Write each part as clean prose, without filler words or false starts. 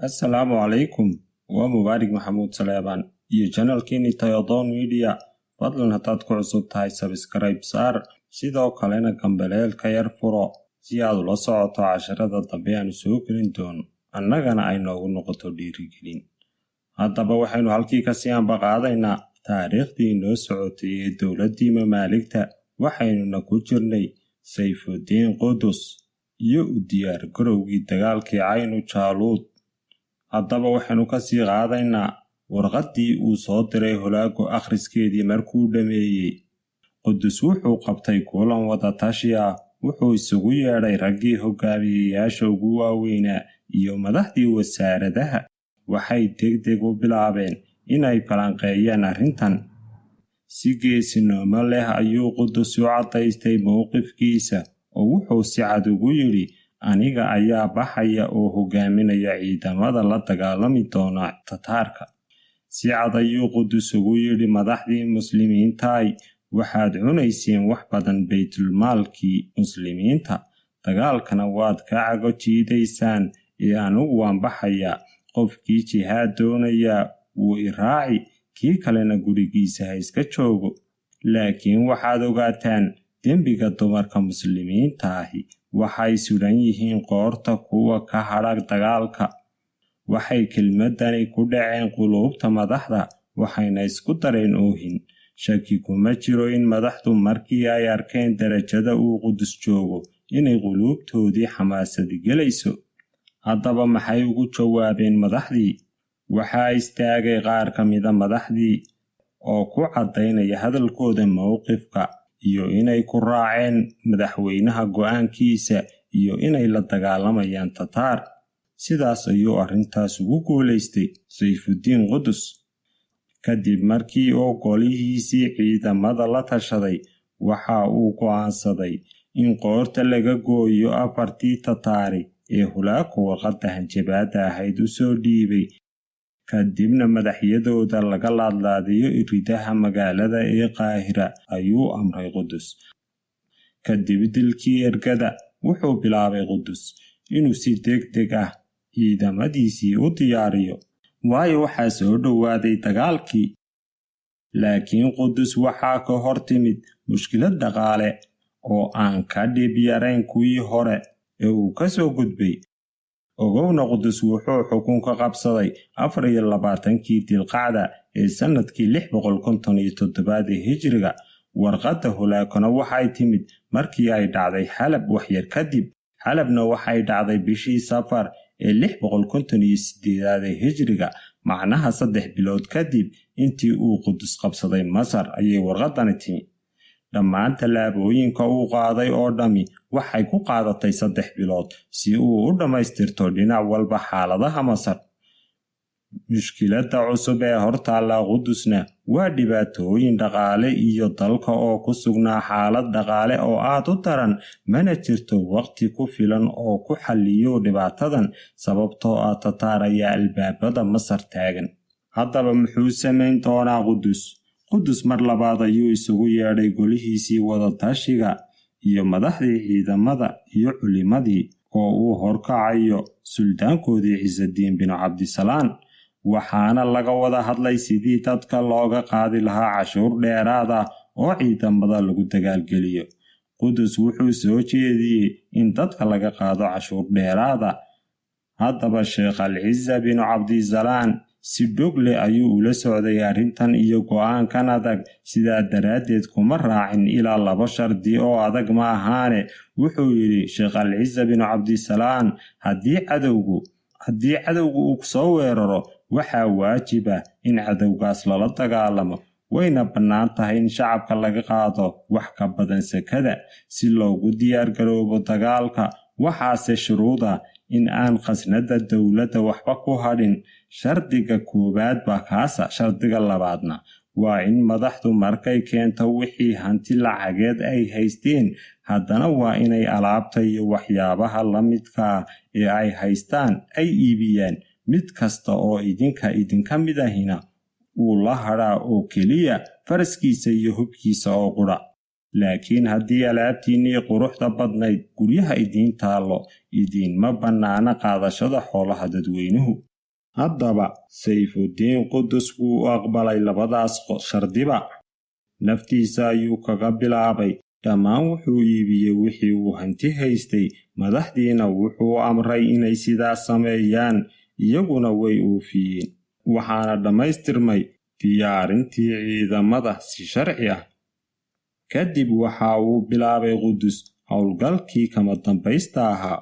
Assalaamu calaykum. Waa Mubaarak Maxamuud Saleebaan iyo channelkeeni Tayodon Media. Fadlan haddaad ku cusub tahay subscribe saar, sidoo kalena gambaleelka yar furo si aad ula socoto casharada dambe aan soo gelin doono, annagana ay noogu noqoto dhiirigelin. Haddaba waxaynu halkii ka sii ambaqaadaynaa taariikhdii inoo socotay ee dowladdii mamaaligta. Waxaynuna ku jirnay Sayfudiin Qudus iyo u diyaar garowgii dagaalkii Caynu Jaaluud. Haddaba waxaynu ka sii qaadaynaa warqaddii uu soo diray Holaago akhriskeedii markuu dhameeyey. Qudus wuxuu qabtay kulan wada tashi ah. Wuxuu isugu yeedhay raggii hogaamiyeyaasha ugu waaweynaa iyo madaxdii wasaaradaha. Waxay degdeg u bilaabeen inay falanqeeyaan arrintan. Si geesinimo leh ayuu Qudus u cadaystay mowqifkiisa oo wuxuu si cad ugu yidhi, aniga ayaa baxaya oo hogaaminaya ciidamada la dagaalami doona Tataarka. Si cad ayuu Qudus ugu yidhi madaxdii muslimiintaay, waxaad cunayseen wax badan baytulmaalkii muslimiinta, dagaalkana waad ka cago jiidaysaan, ee anugu waan baxayaa. Qofkii jihaad doonaya wuu i raaci, kii kalena gurigiisa ha iska joogo. Laakiin waxaad ogaataan, dembiga dumarka muslimiinta ahi waxay sugan yihiin qoorta kuwa ka hadha dagaalka. Waxay kelmadani ku dhaceen quluubta madaxda, waxayna isku dareen oohin. Shaki kuma jiro in madaxdu markii ay arkeen darajada uu Qudus joogo inay quluubtoodii xamaasadi gelayso. Haddaba maxay ugu jawaabeen madaxdii? Waxaa istaagay qaar ka mida madaxdii oo ku caddaynaya hadalkooda mowqifka iyo inay ku raaceen madaxweynaha go'aankiisa iyo inay la dagaalamayaan Tataar. Sidaas ayuu arrintaas ugu guulaystay Sayfudiin Qudus. Kadib markii uu golihiisii ciidamada la tashaday, waxa uu go'aansaday in qoorta laga gooyo 4 Tataari ee Holaago warqadda hanjabaadda ahayd u soo dhiibay. Kadibna madaxyadooda laga laadlaadiyo iridaha magaalada ee Qaahira ayuu amray Qudus. Kadib dilkii ergada, wuxuu bilaabay Qudus inuu si degdeg ah ciidamadiisii u diyaariyo, waayo waxaa soo dhowaaday dagaalkii. Laakiin Qudus waxaa ka hor timid mushkilad dhaqaale oo aan ka dhib yarayn kuwii hore ee uu ka soo gudbay. Ogowna Qudus wuxuu xukunka qabsaday 24kii Dilqacda ee sannadkii 657 ee Hijriga. Warqadda Holaagona waxay timid markii ay dhacday Xalab waxyar kadib. Xalabna waxay dhacday bishii Safar ee 658 ee Hijriga, macnaha 3 bilood kadib intii uu Qudus qabsaday Masar ayay warqaddani timi. Dhammaan tallaabooyinka uu qaaday oo dhammi waxay ku qaadatay 3 bilood si uu u dhammaystirto dhinac walba xaaladaha Masar. Mushkiladda cusub ee hortaalla Qudusna waa dhibaatooyin dhaqaale iyo dalka oo ku sugnaa xaalad dhaqaale oo aad u daran. Mana jirto waqti ku filan oo ku xalliyo dhibaatadan, sababtoo ah Tataar ayaa albaabada Masar taagan. Haddaba muxuu samayn doonaa Qudus? Qudus mar labaad ayuu isugu yeedhay golihiisii wada tashiga iyo madaxdii ciidamada iyo culimadii oo uu horkacayo suldaankoodii Ciisadiin bin Cabdisalaan. Waxaana laga wada hadlay sidii dadka looga qaadi lahaa cashuur dheeraad ah oo ciidamada lagu dagaalgeliyo. Qudus wuxuu soo jeediyey in dadka laga qaado cashuur dheeraad ah. Haddaba Sheekh Al-Ciisa bin Cabdisalaan si dhog leh ayuu ula socday arrintan iyo go'aankan adag. Sidaa daraaddeed kuma raacin ilaa 2 shardi oo adag ma ahaane. Wuxuu yidhi Sheekh Al-Ciisa bin Cabdisalaan, haddii cadowgu uu soo weeraro, waxaa waajib ah in cadowgaas lala dagaalamo. Wayna bannaan tahay in shacabka laga qaado wax ka badan sakada si loogu diyaar garoobo dagaalka. Waxaase shuruud ah in aan khasnada dowladda waxba ku hadhin. Shardiga koowaad baa kaasa. Shardiga labaadna waa in madaxdu markay keento wixii hanti lacageed ay haysteen, haddana waa inay alaabta iyo waxyaabaha la midka ah ee ay haystaan ay iibiyaan. Mid kasta oo idinka mid ahina uu la hadhaa oo keliya faraskiisa iyo hubkiisa oo qudha. Laakiin haddii alaabtiinnii quruxda badnayd guryaha idiin taallo, idiinma bannaana qaadashada xoolaha dadweynuhu. haddaba sayfudiin qudus wuu aqbalay labadaas shardiba. naftiisa ayuu kaga bilaabay, dhammaan wuxuu iibiyey wixii uu hanti haystay, madaxdiina wuxuu amray inay sidaas sameeyaan, iyaguna way oofiyeen. waxaana dhammaystirmay diyaarintii ciidamada si sharci ah. kadib waxa uu bilaabay qudus howlgalkii kama dambaysta ahaa,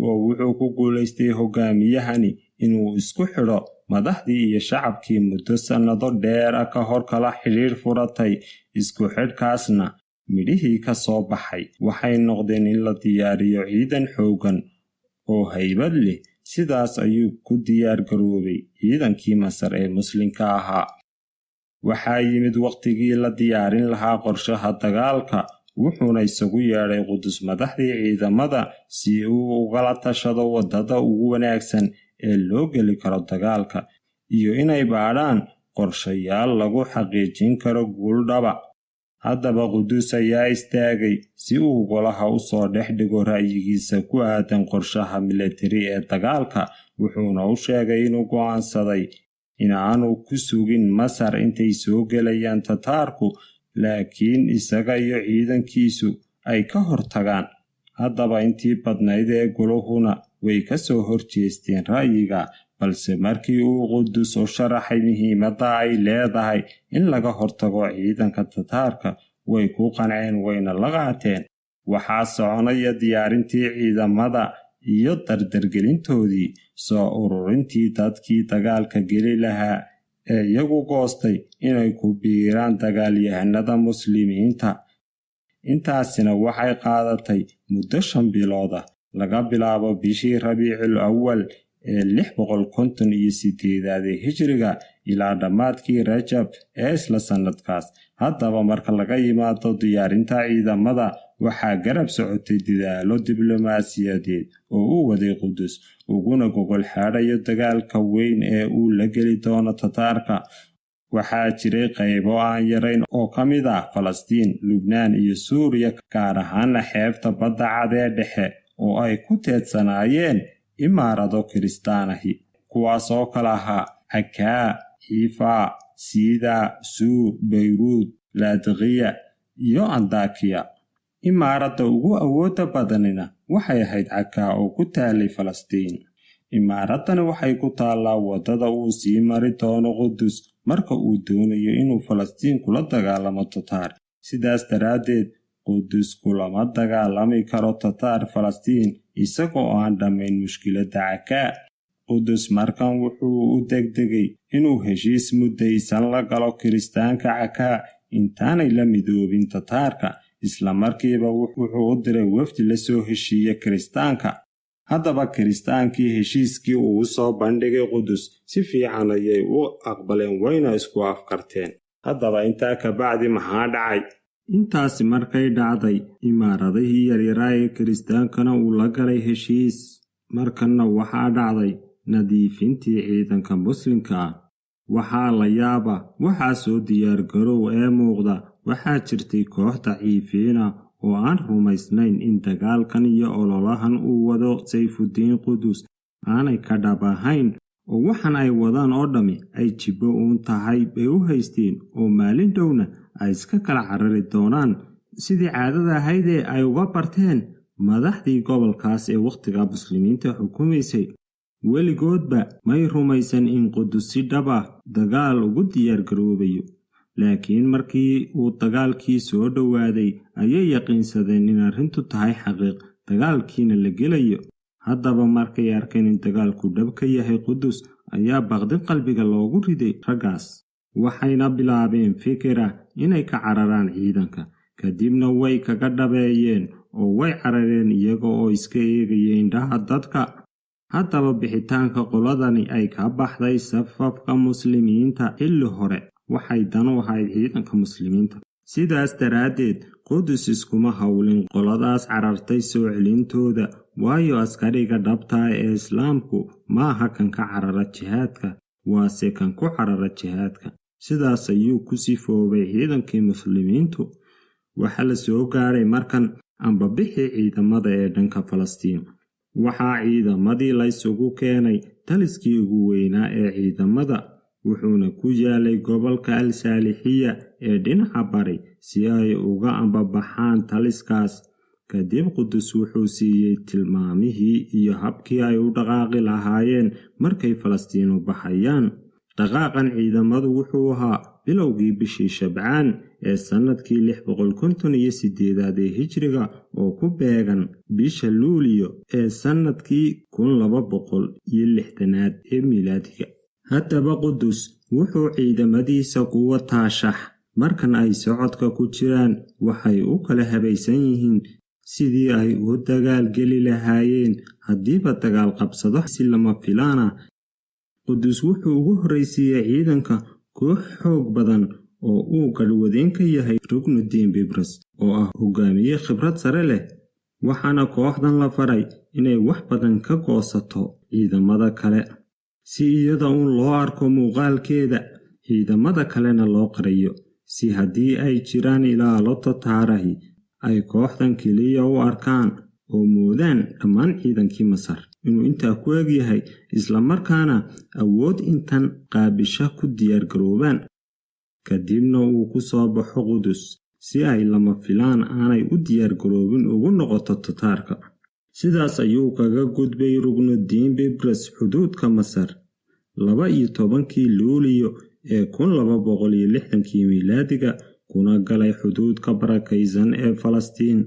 oo wuxuu ku guulaystay hogaamiyahani inuu isku xidho madaxdii iyo shacabkii muddo sannado dheer ka hor kala xidhiir furatay. isku xidhkaasna midhihii ka soo baxay waxay noqdeen in la diyaariyo ciidan xooggan oo haybad leh. sidaas ayuu ku diyaar garoobay ciidankii Masar ee Muslimka ahaa. waxaa yimid waqtigii la diyaarin lahaa qorshaha dagaalka, wuxuuna isagu yeedhay qudus madaxdii ciidamada si uu ugala tashado waddada ugu wanaagsan ee loo geli karo dagaalka, iyo inay baadhaan qorshayaal lagu xaqiijin karo guul dhaba. haddaba qudus ayaa istaagay si uu golaha u soo dhex dhigo ra'yigiisa ku aadan qorshaha militari ee dagaalka, wuxuuna u sheegay inuu go'aansaday inaanu ku sugin Masar intay soo gelayaan Tataarku, laakiin isaga iyo ciidankiisu ay ka hortagaan. haddaba intii badnayd ee goluhuna way ka soo horjeesteen ra'yiga, balse markii uu qudus u sharaxay muhiimadda ay leedahay in laga hortago ciidanka Tataarka, way ku qanceen wayna la qaateen. waxaa soconaya diyaarintii ciidamada iyo dardargelintoodii, soo ururintii dadkii dagaalka geli lahaa ee iyagu goostay inay ku biiraan dagaalyahanada muslimiinta. intaasina waxay qaadatay muddo 5 bilood ah, laga bilaabo bishii Rabiicul Awwal ee 658 hijriga ilaa dhammaadkii Rajab ee isla sannadkaas. haddaba marka laga yimaado diyaarinta ciidamada, waxaa garab socotay dadaalo diblomaasiyadeed oo uu waday qudus, uguna gogol xaadhayo dagaalka weyn ee uu la geli doono Tataarka. waxaa jiray qaybo aan yarayn oo ka mid ah Falastiin, Lubnaan iyo Suuriya, gaar ahaana xeebta badda cad ee dhexe oo ay ku teedsanaayeen imaarado kiristaanahi, kuwaas oo kala ahaa Cakaa, Xiifa, Siida, Suur, Beyruud, Laadiqiya iyo Andakiya. imaaradda ugu awoodda badanina waxay ahayd Cakaa oo ku taalay Falastiin. imaaraddani waxay ku taallaa waddada uu sii mari doono qudus marka uu doonayo inuu Falastiin kula dagaalamo Tataar. sidaas daraaddeed qudus kulama dagaalami karo Tataar Falastiin isagoo aan dhammayn mushkiladda Cakaa. qudus markan wuxuu u degdegay inuu heshiis muddaysan la galo kiristaanka Cakaa intaanay la midoobin Tataarka. isla markiiba wuxuu u diray wafdi la soo heshiiya kiristaanka. haddaba kiristaankii heshiiskii uu soo bandhigay qudus si fiican ayay u aqbaleen, wayna isku afkarteen. haddaba intaa ka bacdi maxaa dhacay? intaasi markay dhacday, imaaradihii yaryaraa ee kiristaankana uu la galay heshiis. markanna waxaa dhacday nadiifintii ciidanka muslimka ah. waxaa la yaaba, waxaa soo diyaargarow ee muuqda. waxaa jirtay koox daciifiina oo aan rumaysnayn in dagaalkan iyo ololahan uu wado sayfudiin qudus aanay ka dhab ahayn, oo waxan ay wadaan oo dhammi ay jibbo uun tahay bay u haysteen, oo maalin dhowna ay iska kala carari doonaan sidii caadada ahayd ee ay uga barteen madaxdii gobolkaas ee wakhtiga muslimiinta xukumaysay. weligoodba may rumaysan in qudus si dhab ah dagaal ugu diyaargaroobayo, laakiin markii uu dagaalkii soo dhowaaday ayay yaqiinsadeen in arrintu tahay xaqiiq, dagaalkiina la gelayo. haddaba markay arkeen in dagaalku dhab ka yahay qudus, ayaa baqdin qalbiga loogu riday raggaas, waxayna bilaabeen fikira inay ka cararaan ciidanka. kadibna way kaga dhabeeyeen oo way carareen iyaga oo iska eegaya indhaha dadka. haddaba bixitaanka qoladani ay ka baxday safafka muslimiinta xilli hore waxay dan u ahayd ciidanka muslimiinta. sidaas daraaddeed qudus iskuma howlin qoladaas carartay soo celintooda, waayo askariga dhabtaa ee islaamku maaha kan ka carara jihaadka, waase kan ku carara jihaadka. sidaas ayuu ku sifoobay ciidankii muslimiintu. waxaa la soo gaaray markan ambabixii ciidamada ee dhanka Falastiin. waxaa ciidamadii la isugu keenay taliskii ugu weynaa ee ciidamada, wuxuuna ku yaalay gobolka al-Saalixiya ee dhinaca bari si ay uga ambabaxaan taliskaas. Kadib Qudus wuxuu siiyey tilmaamihii iyo habkii ay u dhaqaaqi lahaayeen markay Falastiin u baxayaan. Dhaqaaqan ciidamadu wuxuu ahaa bilowgii bishii Shabcaan ee sannadkii 658 ee Hijriga oo ku beegan bisha Luulyo ee sannadkii 1260 ee miilaadiga. Haddaba Qudus wuxuu ciidamadiisa ku wataa shax. Markan ay socodka ku jiraan, waxay u kala habaysan yihiin sidii ay u dagaal geli lahaayeen haddiiba dagaal qabsado si lama filaan ah. Qudus wuxuu ugu horreysiiyey ciidanka koox xoog badan oo uu garwadeen ka yahay Ruknuddin Bibras oo ah hogaamiye khibrad sare leh, waxaana kooxdan la faray inay wax badan ka goosato ciidamada kale si iyada uun loo arko muuqaalkeeda, ciidamada kalena loo qariyo, si haddii ay jiraan ilaalo Tataarahi ay kooxdan keliya u arkaan oo moodaan dhammaan ciidankii Masar inuu intaa ku eg yahay, isla markaana awood intan qaabisha ku diyaar garoobaan. Kadibna uu ku soo baxo Qudus si ay lama filaan aanay u diyaar garoobin ugu noqoto Tataarka. Sidaas ayuu kaga gudbay Ruknuddin Bibras xuduudka Masar 12 Luulyo ee 1260 miilaadiga, kuna galay xuduudka barakaysan ee Falastiin.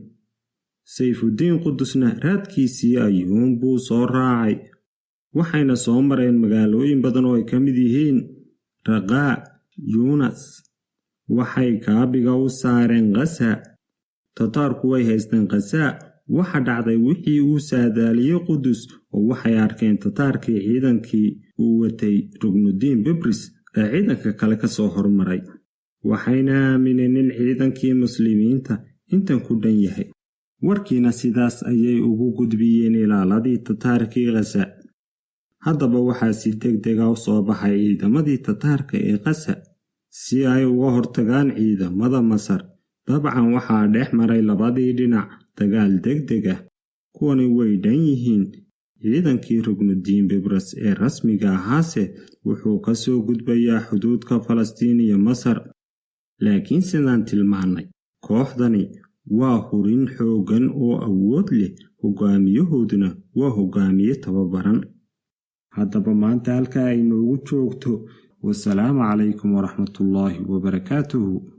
Sayfuddin Qudusna raadkiisii ayuunbuu soo raacay, waxayna soo mareen magaalooyin badan oo ay ka mid yihiin Raqaa, Yunas. Waxay kaabiga u saareen Gaza. Tataarku way haysteen Gaza. Waxa dhacday wixii uu saadaaliyey Qudus oo waxay arkeen Tataarkii ciidankii uu watay Ruknuddin Bibras ee ciidanka kale ka soo hormaray, waxayna aamineen in ciidankii muslimiinta intan ku dhan yahay. Warkiina sidaas ayay ugu gudbiyeen ilaaladii Tataarkii Gaza. Haddaba waxaa si degdeg ah u soo baxay ciidamadii Tataarka ee Gaza si ay uga hortagaan ciidamada Masar. Dabcan waxaa dhex maray labadii dhinac dagaal degdeg ah. Kuwani way dhan yihiin. Ciidankii Ruknuddin Bibras ee rasmiga ahaase wuxuu ka soo gudbayaa xuduudka Falastiin iyo Masar. Laakiin sidaan tilmaannay, kooxdani waa hurin xooggan oo awood leh, hogaamiyahooduna waa hogaamiye tababaran. Haddaba maanta halkaa ay noogu joogto. Wassalaamu calaykum waraxmatullaahi wabarakaatuhu.